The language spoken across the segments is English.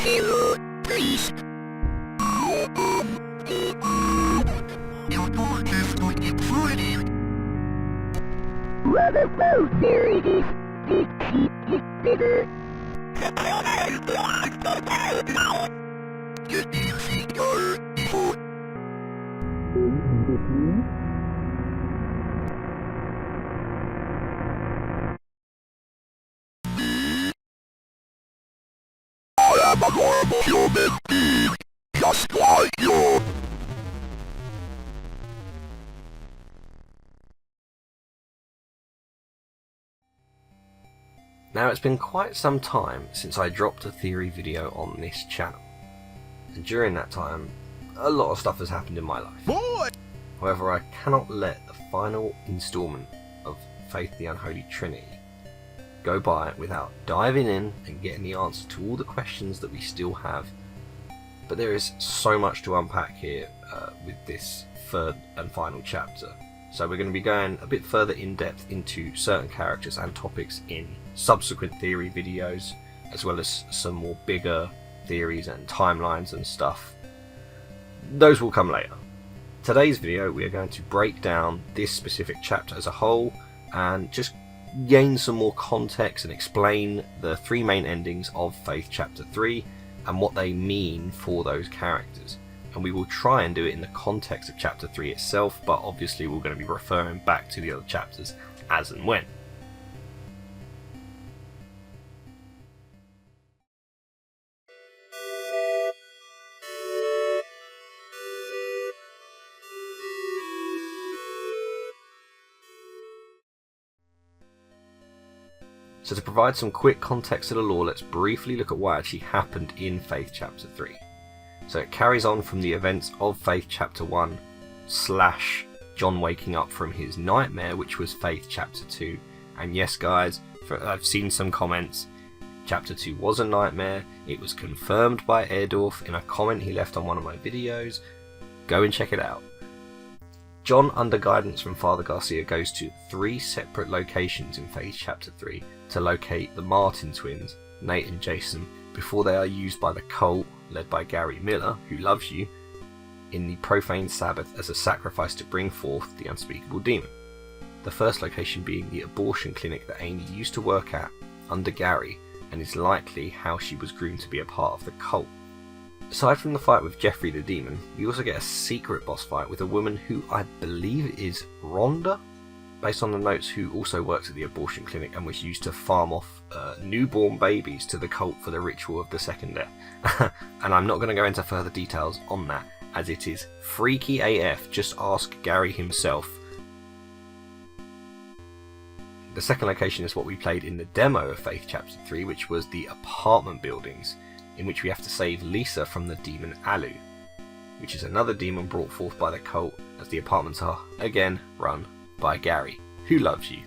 Please. Your door is going to be rather well, theory is bigger. Get easy, your I am a horrible human being, just like you. Now, it's been quite some time since I dropped a theory video on this channel, and during that time, a lot of stuff has happened in my life. Boy! However, I cannot let the final instalment of Faith the Unholy Trinity go by without diving in and getting the answer to all the questions that we still have. But there is so much to unpack here with this third and final chapter. So we're going to be going a bit further in depth into certain characters and topics in subsequent theory videos, as well as some more bigger theories and timelines and stuff. Those will come later. Today's video we are going to break down this specific chapter as a whole and just gain some more context and explain the three main endings of Faith Chapter 3 and what they mean for those characters. And we will try and do it in the context of Chapter 3 itself, but obviously we're going to be referring back to the other chapters as and when. So to provide some quick context to the lore, let's briefly look at what actually happened in Faith Chapter 3. So it carries on from the events of Faith Chapter 1 / John waking up from his nightmare, which was Faith Chapter 2. And yes guys, I've seen some comments, Chapter 2 was a nightmare, it was confirmed by Airdorf in a comment he left on one of my videos. Go and check it out. John, under guidance from Father Garcia, goes to 3 separate locations in Faith Chapter 3 to locate the Martin twins, Nate and Jason, before they are used by the cult, led by Gary Miller, who loves you, in the profane Sabbath as a sacrifice to bring forth the unspeakable demon. The first location being the abortion clinic that Amy used to work at under Gary, and is likely how she was groomed to be a part of the cult. Aside from the fight with Jeffrey the Demon, we also get a secret boss fight with a woman who I believe is Rhonda, based on the notes, who also works at the abortion clinic and was used to farm off newborn babies to the cult for the ritual of the second death. And I'm not going to go into further details on that, as it is freaky AF, just ask Gary himself. The second location is what we played in the demo of Faith Chapter 3, which was the apartment buildings, in which we have to save Lisa from the demon Alu, which is another demon brought forth by the cult, as the apartments are, again, run by Gary, who loves you.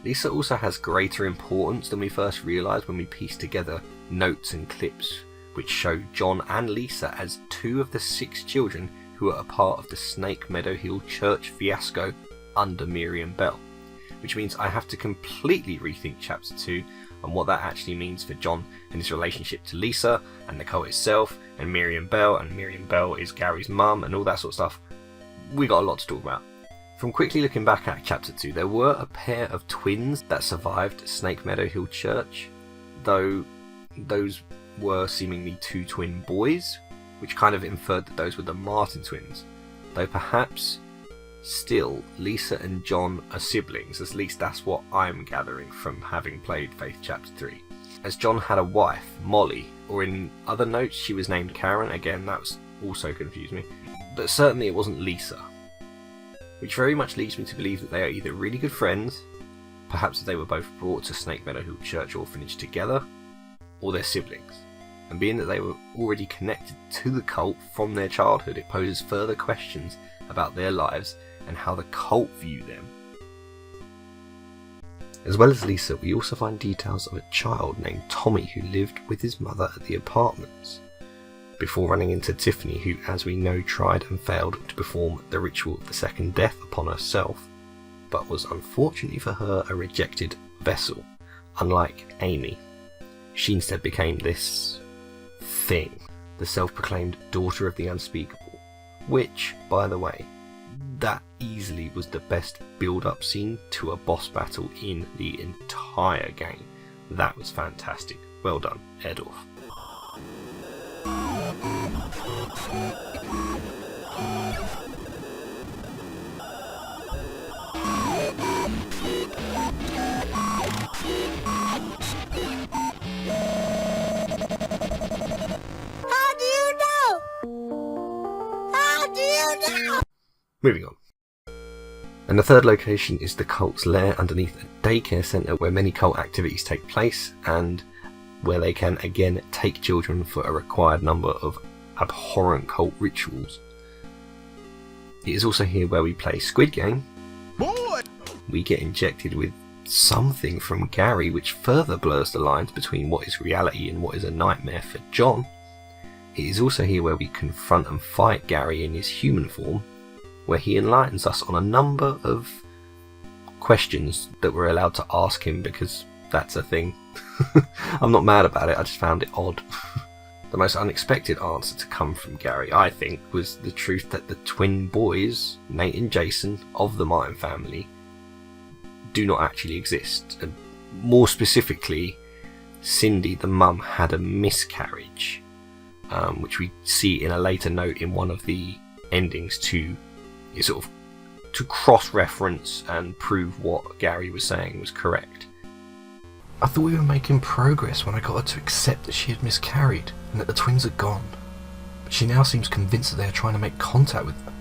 Lisa also has greater importance than we first realised when we pieced together notes and clips which show John and Lisa as 2 of the 6 children who are a part of the Snake Meadow Hill Church fiasco under Miriam Bell, which means I have to completely rethink Chapter 2 and what that actually means for John and his relationship to Lisa and the cult itself, and Miriam Bell is Gary's mum and all that sort of stuff. We got a lot to talk about. From quickly looking back at Chapter 2, there were a pair of twins that survived Snake Meadow Hill Church, though those were seemingly 2 twin boys, which kind of inferred that those were the Martin twins, though perhaps still Lisa and John are siblings, at least that's what I'm gathering from having played Faith Chapter 3. As John had a wife, Molly, or in other notes she was named Karen, again that was also confused me, but certainly it wasn't Lisa. Which very much leads me to believe that they are either really good friends, perhaps they were both brought to Snake Meadow Hill Church Orphanage together, or they're siblings. And being that they were already connected to the cult from their childhood, it poses further questions about their lives and how the cult view them. As well as Lisa, we also find details of a child named Tommy who lived with his mother at the apartments, before running into Tiffany, who, as we know, tried and failed to perform the ritual of the second death upon herself, but was unfortunately for her a rejected vessel, unlike Amy. She instead became this thing, the self-proclaimed daughter of the unspeakable, which, by the way, that easily was the best build-up scene to a boss battle in the entire game. That was fantastic. Well done, Edorf. How do you know? How do you know? Moving on. And the third location is the cult's lair underneath a daycare centre where many cult activities take place and where they can again take children for a required number of abhorrent cult rituals. It is also here where we play Squid Game. Boy! We get injected with something from Gary which further blurs the lines between what is reality and what is a nightmare for John. It is also here where we confront and fight Gary in his human form, where he enlightens us on a number of questions that we're allowed to ask him because that's a thing. I'm not mad about it, I just found it odd. The most unexpected answer to come from Gary, I think, was the truth that the twin boys, Nate and Jason, of the Martin family, do not actually exist. And more specifically, Cindy, the mum, had a miscarriage, which we see in a later note in one of the endings to cross-reference and prove what Gary was saying was correct. I thought we were making progress when I got her to accept that she had miscarried and that the twins are gone. But she now seems convinced that they are trying to make contact with them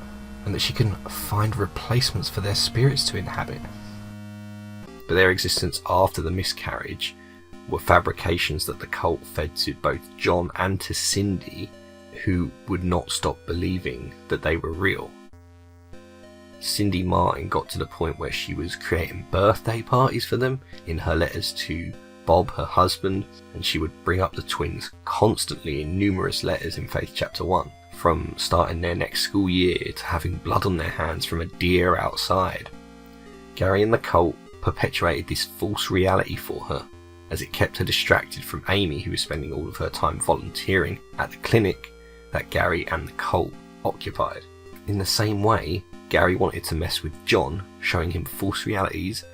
and that she can find replacements for their spirits to inhabit. But their existence after the miscarriage were fabrications that the cult fed to both John and to Cindy, who would not stop believing that they were real. Cindy Martin got to the point where she was creating birthday parties for them in her letters to Bob, her husband, and she would bring up the twins constantly in numerous letters in Faith Chapter 1, from starting their next school year to having blood on their hands from a deer outside. Gary and the cult perpetuated this false reality for her, as it kept her distracted from Amy, who was spending all of her time volunteering at the clinic that Gary and the cult occupied. In the same way, Gary wanted to mess with John, showing him false realities.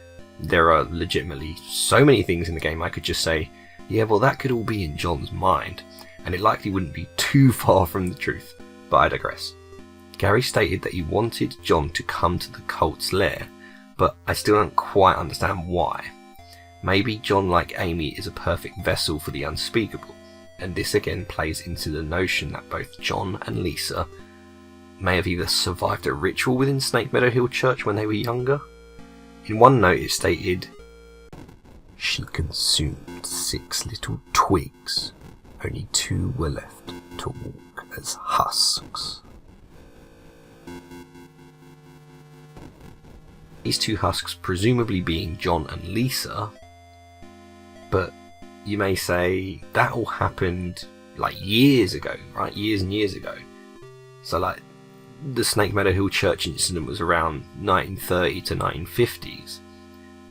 There are legitimately so many things in the game I could just say, yeah, well that could all be in John's mind, and it likely wouldn't be too far from the truth, but I digress. Gary stated that he wanted John to come to the cult's lair, but I still don't quite understand why. Maybe John, like Amy, is a perfect vessel for the unspeakable, and this again plays into the notion that both John and Lisa may have either survived a ritual within Snake Meadow Hill Church when they were younger. In one note it stated, "She consumed 6 little twigs, only 2 were left to walk as husks." These 2 husks presumably being John and Lisa, but you may say that all happened like years ago, right? Years and years ago. So like the Snake Meadow Hill Church incident was around 1930 to 1950s,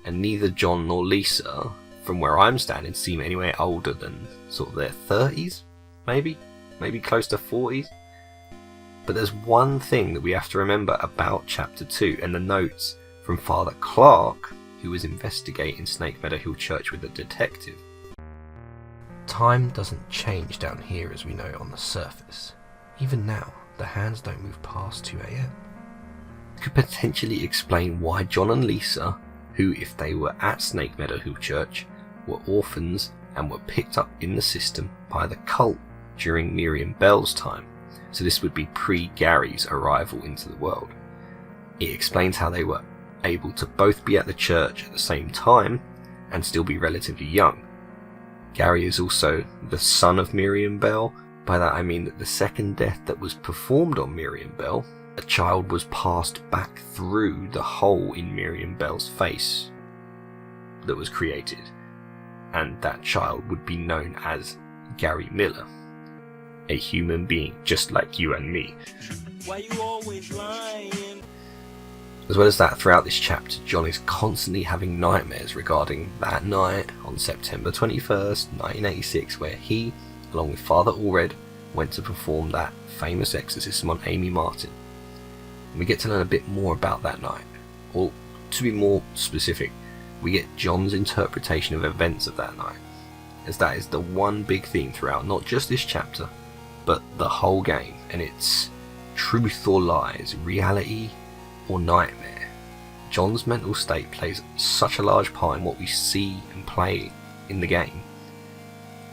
and neither John nor Lisa, from where I'm standing, seem anywhere older than sort of their 30s, maybe close to 40s. But there's one thing that we have to remember about Chapter 2 and the notes from Father Clark, who was investigating Snake Meadow Hill Church with a detective. Time doesn't change down here as we know it on the surface. Even now, the hands don't move past 2 AM. Could potentially explain why John and Lisa, who if they were at Snake Meadow Hill Church, were orphans and were picked up in the system by the cult during Miriam Bell's time, so this would be pre-Gary's arrival into the world. It explains how they were able to both be at the church at the same time and still be relatively young. Gary is also the son of Miriam Bell. By that I mean that the second death that was performed on Miriam Bell, a child was passed back through the hole in Miriam Bell's face that was created, and that child would be known as Gary Miller, a human being just like you and me. Why you always lying? As well as that, throughout this chapter, John is constantly having nightmares regarding that night on September 21st, 1986, where he, along with Father Allred, went to perform that famous exorcism on Amy Martin. And we get to learn a bit more about that night. Or, to be more specific, we get John's interpretation of events of that night, as that is the one big theme throughout not just this chapter, but the whole game, and it's truth or lies, reality or nightmare. John's mental state plays such a large part in what we see and play in the game,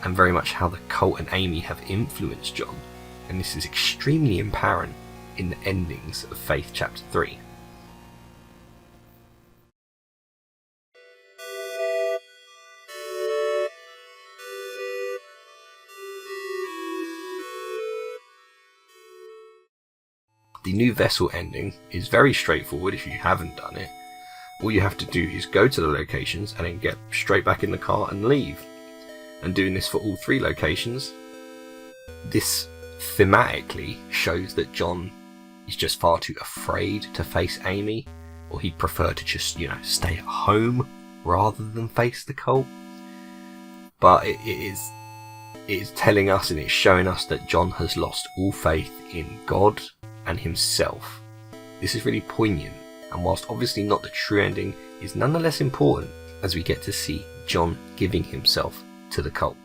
and very much how the cult and Amy have influenced John, and this is extremely apparent in the endings of Faith Chapter 3. The new Vessell ending is very straightforward if you haven't done it. All you have to do is go to the locations and then get straight back in the car and leave. And doing this for all 3 locations, this thematically shows that John is just far too afraid to face Amy, or he'd prefer to just, stay at home rather than face the cult. But it is telling us and it's showing us that John has lost all faith in God and himself. This is really poignant, and whilst obviously not the true ending, is nonetheless important as we get to see John giving himself to the cult.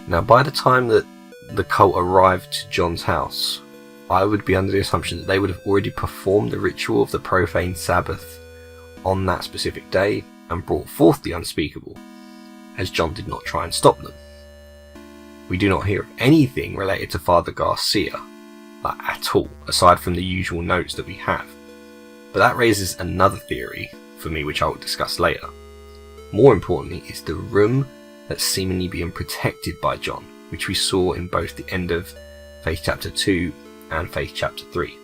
Now, by the time that the cult arrived to John's house, I would be under the assumption that they would have already performed the ritual of the profane Sabbath on that specific day and brought forth the unspeakable, as John did not try and stop them. We do not hear of anything related to Father Garcia, at all, aside from the usual notes that we have. But that raises another theory for me, which I will discuss later. More importantly is the room that's seemingly being protected by John, which we saw in both the end of Faith Chapter 2 and Faith Chapter 3.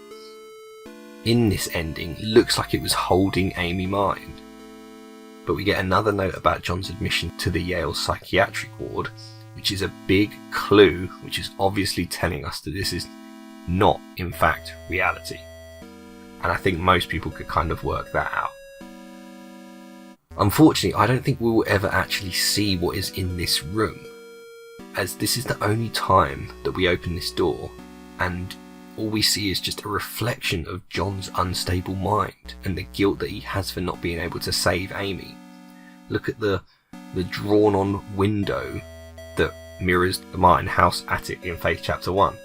In this ending, it looks like it was holding Amy Martin. But we get another note about John's admission to the Yale psychiatric ward, which is a big clue, which is obviously telling us that this is not, in fact, reality. And I think most people could kind of work that out. Unfortunately, I don't think we will ever actually see what is in this room, as this is the only time that we open this door, and all we see is just a reflection of John's unstable mind and the guilt that he has for not being able to save Amy. Look at the drawn-on window that mirrors the Martin house attic in Faith Chapter 1.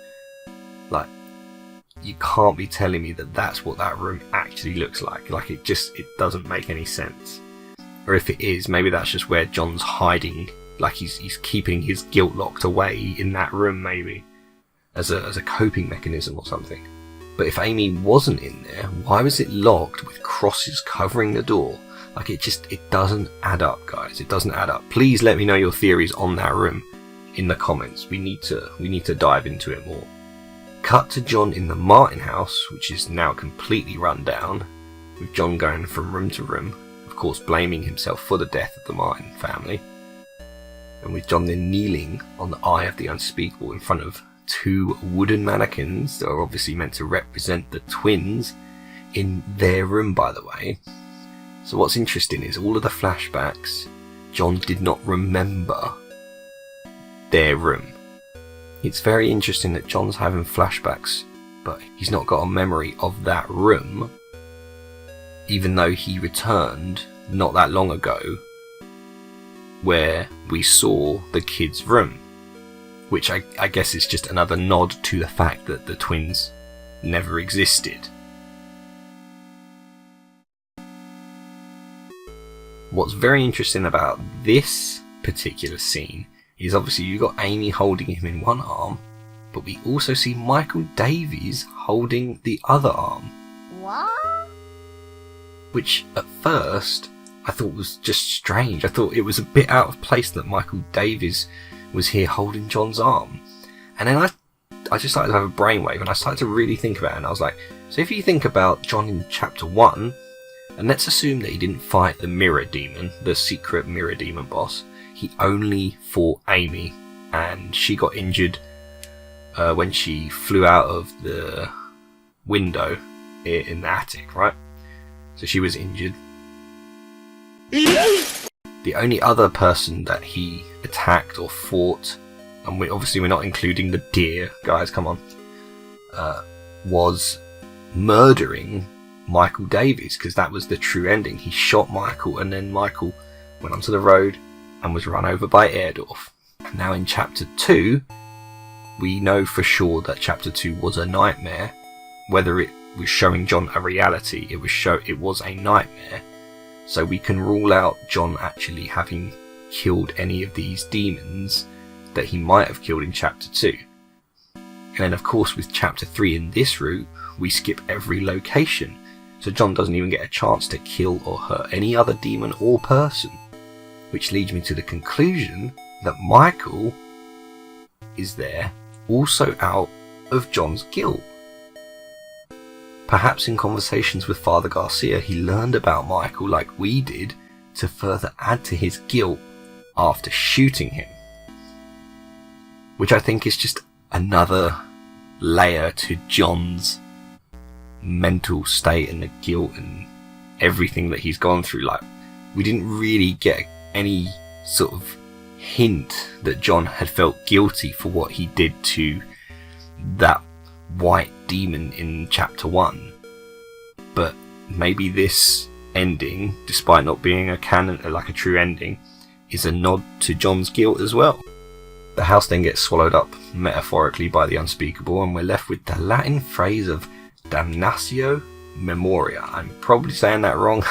You can't be telling me that that's what that room actually looks like. It doesn't make any sense. Or if it is, maybe that's just where John's hiding, he's keeping his guilt locked away in that room, maybe as a coping mechanism or something. But if Amy wasn't in there, why was it locked with crosses covering the door? It doesn't add up, guys. It doesn't add up. Please let me know your theories on that room in the comments. We need to dive into it more. Cut to John in the Martin house, which is now completely run down, with John going from room to room, of course blaming himself for the death of the Martin family, and with John then kneeling on the Eye of the Unspeakable in front of 2 wooden mannequins that are obviously meant to represent the twins in their room, by the way. So what's interesting is all of the flashbacks, John did not remember their room. It's very interesting that John's having flashbacks, but he's not got a memory of that room, even though he returned not that long ago where we saw the kids' room, which I guess is just another nod to the fact that the twins never existed. What's very interesting about this particular scene is obviously you've got Amy holding him in one arm, but we also see Michael Davies holding the other arm. What? Which at first I thought was just strange. I thought it was a bit out of place that Michael Davies was here holding John's arm. And then I just started to have a brainwave and I started to really think about it, and I was like, so if you think about John in Chapter 1, and let's assume that he didn't fight the mirror demon, the secret mirror demon boss, he only fought Amy, and she got injured when she flew out of the window in the attic, right? So she was injured. The only other person that he attacked or fought and we're not including the deer, guys, come on, was murdering Michael Davies, because that was the true ending. He shot Michael, and then Michael went onto the road and was run over by Airdorf. And now in Chapter 2, we know for sure that Chapter 2 was a nightmare. Whether it was showing John a reality, it was a nightmare. So we can rule out John actually having killed any of these demons that he might have killed in Chapter 2. And then of course with Chapter 3 in this route, we skip every location. So John doesn't even get a chance to kill or hurt any other demon or person. Which leads me to the conclusion that Michael is there also out of John's guilt. Perhaps in conversations with Father Garcia he learned about Michael like we did to further add to his guilt after shooting him. Which I think is just another layer to John's mental state and the guilt and everything that he's gone through. Like, we didn't really get any sort of hint that John had felt guilty for what he did to that white demon in Chapter 1. But maybe this ending, despite not being a canon, like a true ending, is a nod to John's guilt as well. The house then gets swallowed up metaphorically by the unspeakable, and we're left with the Latin phrase of damnatio memoria. I'm probably saying that wrong.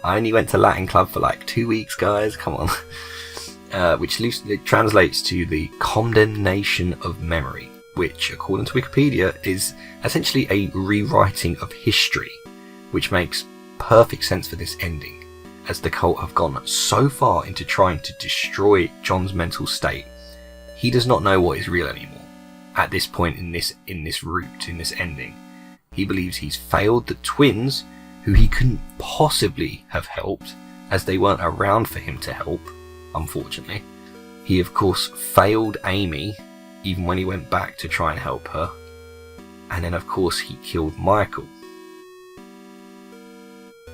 I only went to Latin club for like 2 weeks, guys, come on. Which loosely translates to the condemnation of memory, which, according to Wikipedia, is essentially a rewriting of history, which makes perfect sense for this ending, as the cult have gone so far into trying to destroy John's mental state. He does not know what is real anymore. At this point in this route, in this ending, he believes he's failed the twins, who he couldn't possibly have helped, as they weren't around for him to help, unfortunately. He of course failed Amy, even when he went back to try and help her. And then of course he killed Michael.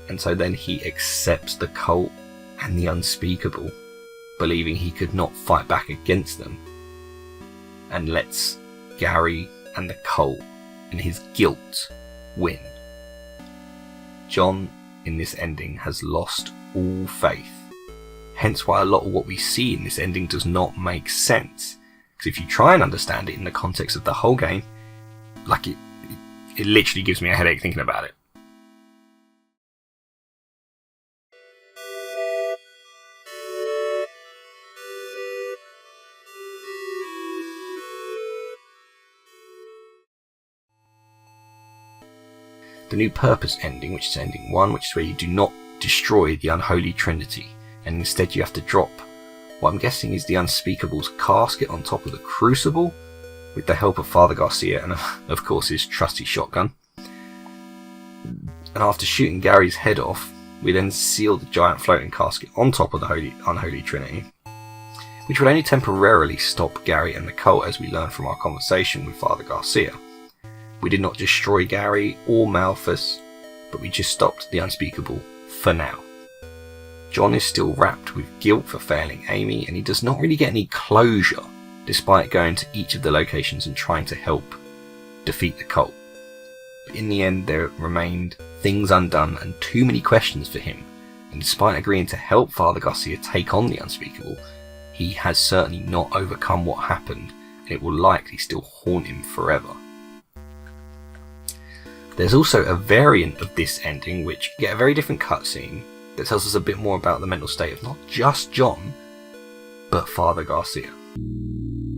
And so then he accepts the cult and the unspeakable, believing he could not fight back against them, and lets Gary and the cult and his guilt win. John, in this ending, has lost all faith. Hence why a lot of what we see in this ending does not make sense. Because if you try and understand it in the context of the whole game, like it literally gives me a headache thinking about it. The New Purpose ending, which is ending 1, which is where you do not destroy the unholy trinity, and instead you have to drop what I'm guessing is the unspeakable's casket on top of the crucible, with the help of Father Garcia and of course his trusty shotgun. And after shooting Gary's head off, we then seal the giant floating casket on top of the unholy trinity, which would only temporarily stop Gary and the cult, as we learned from our conversation with Father Garcia. We did not destroy Gary or Malthus, but we just stopped the unspeakable for now. John is still wrapped with guilt for failing Amy, and he does not really get any closure, despite going to each of the locations and trying to help defeat the cult. But in the end, there remained things undone and too many questions for him, and despite agreeing to help Father Garcia take on the unspeakable, he has certainly not overcome what happened, and it will likely still haunt him forever. There's also a variant of this ending which get a very different cutscene that tells us a bit more about the mental state of not just John, but Father Garcia.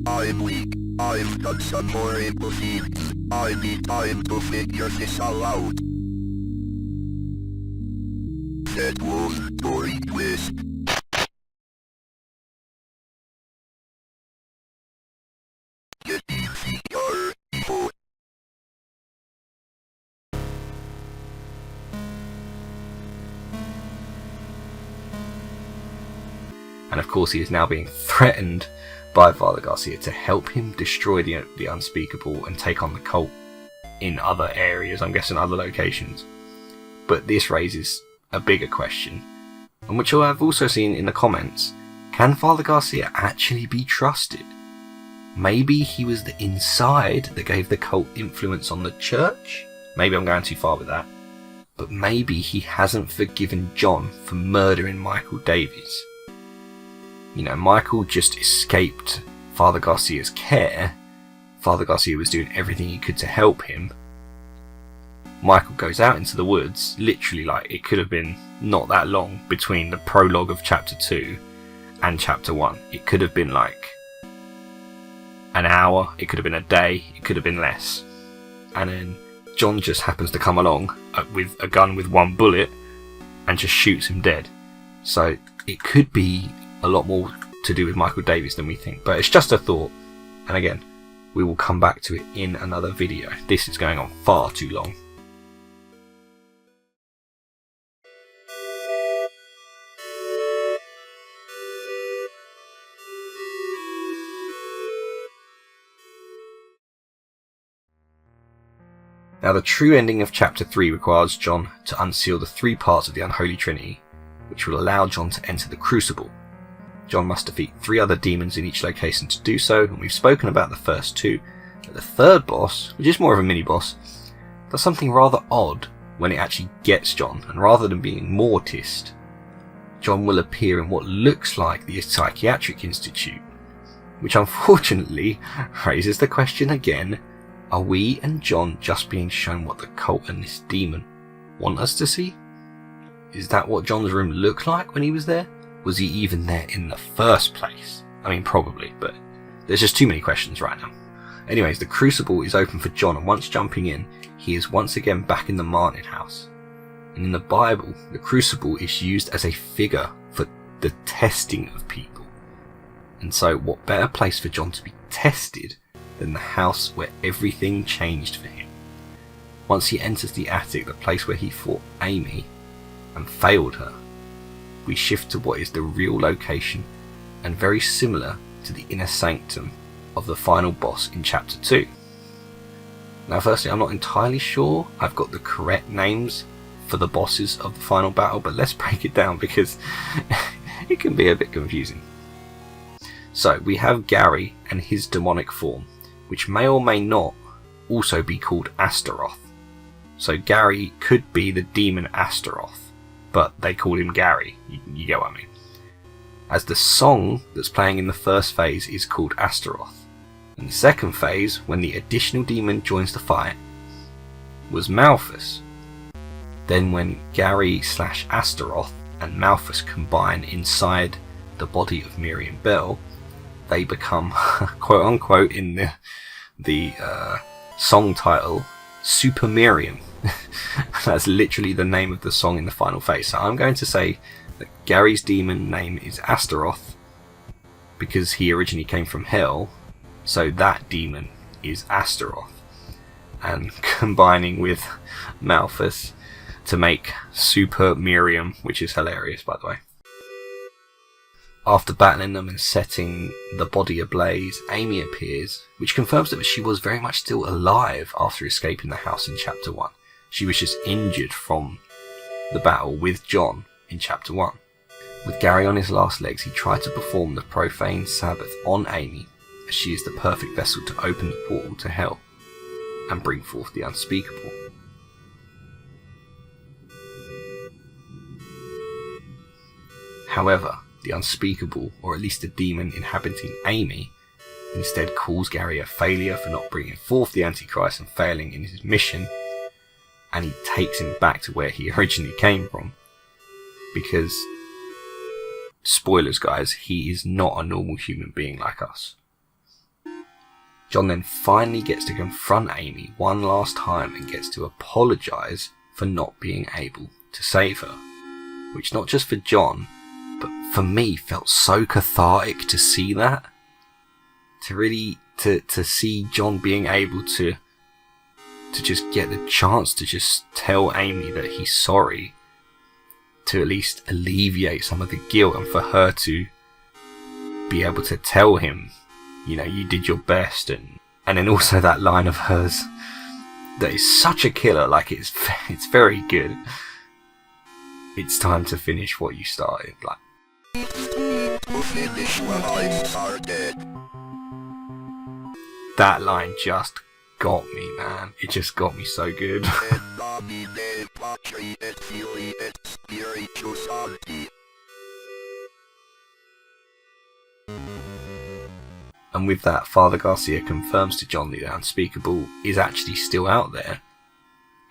I'm weak. I've done some horrible things. I need time to figure this all out. That was story twist. Get easy, evil. And of course he is now being threatened by Father Garcia to help him destroy the unspeakable and take on the cult in other areas, I'm guessing other locations. But this raises a bigger question, and which I've also seen in the comments: can Father Garcia actually be trusted? maybe he was the inside that gave the cult influence on the church. Maybe I'm going too far with that. But maybe he hasn't forgiven John for murdering Michael Davies. You know, Michael just escaped Father Garcia's care. Father Garcia was doing everything he could to help him. Michael goes out into the woods, literally, like, it could have been not that long between the prologue of chapter 2 and chapter 1. It could have been like an hour, it could have been a day, it could have been less. And then John just happens to come along with a gun with one bullet and just shoots him dead. So it could be a lot more to do with Michael Davies than we think, but it's just a thought. And again, we will come back to it in another video. This is going on far too long. Now, the true ending of chapter 3 requires John to unseal the 3 parts of the Unholy Trinity, which will allow John to enter the Crucible. John must defeat 3 other demons in each location to do so, and we've spoken about the first 2. But the third boss, which is more of a mini-boss, does something rather odd when it actually gets John, and rather than being mortised, John will appear in what looks like the Psychiatric Institute, which unfortunately raises the question again: are we and John just being shown what the cult and this demon want us to see? Is that what John's room looked like when he was there? Was he even there in the first place? I mean, probably, but there's just too many questions right now. Anyways, the Crucible is open for John, and once jumping in, he is once again back in the Martin house. And in the Bible, the Crucible is used as a figure for the testing of people. And so what better place for John to be tested than the house where everything changed for him. Once he enters the attic, the place where he fought Amy and failed her, we shift to what is the real location, and very similar to the inner sanctum of the final boss in chapter 2. Now, firstly, I'm not entirely sure I've got the correct names for the bosses of the final battle, but let's break it down because it can be a bit confusing. So we have Gary and his demonic form, which may or may not also be called Astaroth. So Gary could be the demon Astaroth, but they call him Gary, you get what I mean. As the song that's playing in the first phase is called Astaroth. In the second phase, when the additional demon joins the fight, was Malthus. Then when Gary/Astaroth and Malthus combine inside the body of Miriam Bell, they become, quote unquote, in the song title, Super Miriam. That's literally the name of the song in the final phase. So I'm going to say that Gary's demon name is Astaroth because he originally came from hell, so that demon is Astaroth. And combining with Malthus to make Super Miriam, which is hilarious, by the way. After battling them and setting the body ablaze, Amy appears, which confirms that she was very much still alive after escaping the house in chapter 1. She was just injured from the battle with John in chapter 1. With Gary on his last legs, he tried to perform the profane Sabbath on Amy, as she is the perfect vessel to open the portal to hell and bring forth the unspeakable. However, the unspeakable, or at least the demon inhabiting Amy, instead calls Gary a failure for not bringing forth the Antichrist and failing in his mission, and he takes him back to where he originally came from. Because, spoilers guys, he is not a normal human being like us. John then finally gets to confront Amy one last time and gets to apologise for not being able to save her. Which, not just for John, but for me, felt so cathartic to see that. To really, to see John being able to just get the chance to just tell Amy that he's sorry. To at least alleviate some of the guilt, and for her to be able to tell him, you know, you did your best. And then also that line of hers that is such a killer, like it's very good. It's time to finish what you started, like. To finish what I started. That line just got me, man. It just got me so good. And with that, Father Garcia confirms to John the unspeakable is actually still out there,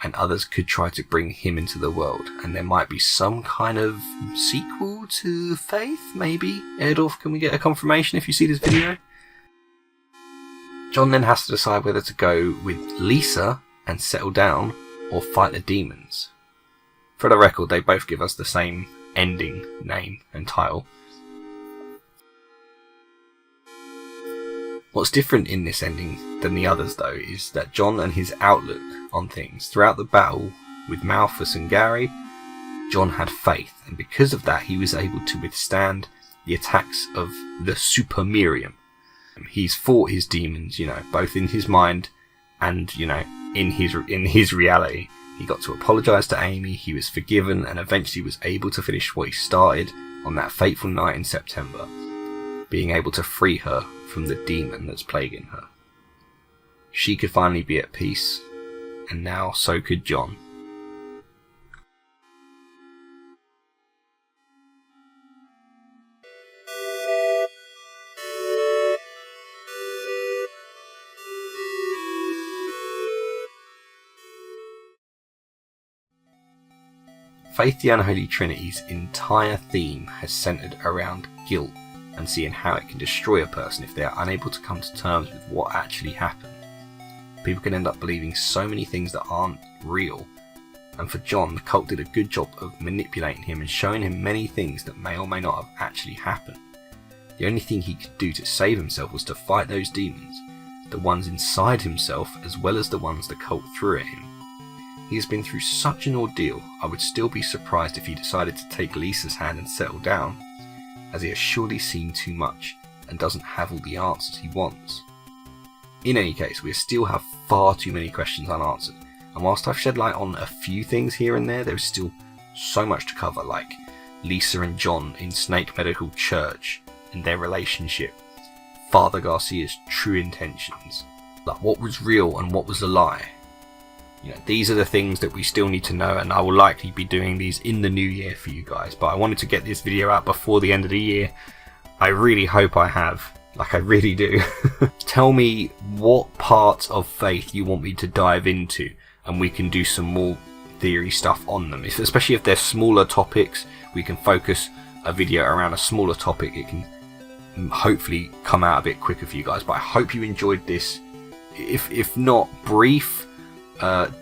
and others could try to bring him into the world, and there might be some kind of sequel to Faith, maybe? Erdorf, can we get a confirmation if you see this video? John then has to decide whether to go with Lisa and settle down, or fight the demons. For the record, they both give us the same ending name and title. What's different in this ending than the others, though, is that John and his outlook on things. Throughout the battle with Malthus and Gary, John had faith, and because of that he was able to withstand the attacks of the Super Miriam. He's fought his demons, both in his mind and, in his reality. He got to apologise to Amy, he was forgiven, and eventually was able to finish what he started on that fateful night in September, being able to free her from the demon that's plaguing her. She could finally be at peace, and now so could John. Faith the Unholy Trinity's entire theme has centred around guilt and seeing how it can destroy a person if they are unable to come to terms with what actually happened. People can end up believing so many things that aren't real, and for John, the cult did a good job of manipulating him and showing him many things that may or may not have actually happened. The only thing he could do to save himself was to fight those demons, the ones inside himself as well as the ones the cult threw at him. He has been through such an ordeal, I would still be surprised if he decided to take Lisa's hand and settle down, as he has surely seen too much and doesn't have all the answers he wants. In any case, we still have far too many questions unanswered, and whilst I've shed light on a few things here and there is still so much to cover, like Lisa and John in Snake Medical Church and their relationship, Father Garcia's true intentions, like what was real and what was a lie. These are the things that we still need to know, and I will likely be doing these in the new year for you guys, but I wanted to get this video out before the end of the year. I really hope I have, like I really do. Tell me what parts of Faith you want me to dive into, and we can do some more theory stuff on them. Especially if they're smaller topics, we can focus a video around a smaller topic. It can hopefully come out a bit quicker for you guys, but I hope you enjoyed this, if not brief,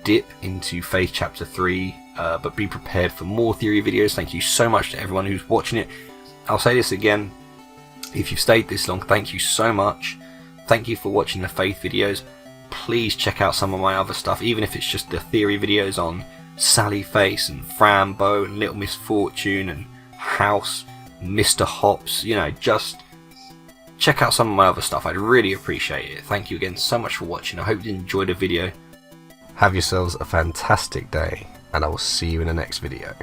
dip into Faith Chapter 3, but be prepared for more theory videos. Thank you so much to everyone who's watching it. I'll say this again, if you've stayed this long, thank you so much. Thank you for watching the Faith videos. Please check out some of my other stuff, even if it's just the theory videos on Sally Face and Frambo and Little Miss Fortune and House, Mr. Hops. Just check out some of my other stuff. I'd really appreciate it. Thank you again so much for watching. I hope you enjoyed the video. Have yourselves a fantastic day, and I will see you in the next video.